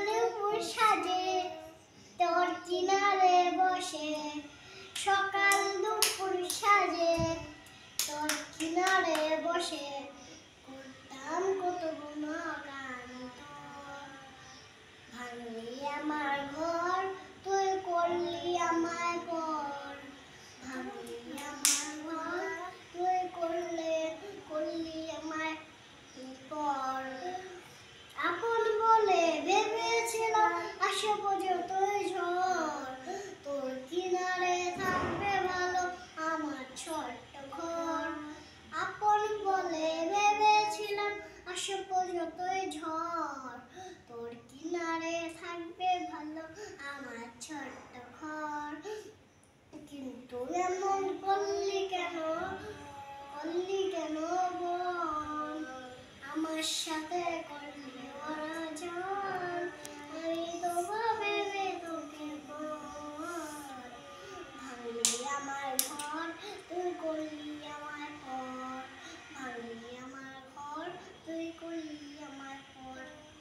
দুপুর সাজে তোর কিনারে বসে, সকাল দুপুর সাজে তোর কিনারে বসে করতাম কত গুণগান তোর। ভাঙলি আমার ঘর, তুই করলি আমায় পর। ভাঙলি আমার ঘর, তুই করলি আমায় পর। আপন বলে ভেবেছিলাম আসে পর্যন্তই ঝড়, তোর কিনারে থাকবে ভালো আমার ছোট্ট ঘর। আপন বলে ভেবেছিলাম আসে পর্যন্তই ঝড়, তোর কিনারে থাকবে ভালো আমার ছোট্ট ঘর। কিন্তু এমন করলি কেন বোন, আমার সাথে করলি অরাজন। আমি তো ভেবে তোকে পর, ভাঙলি আমার ঘর, তুই করলি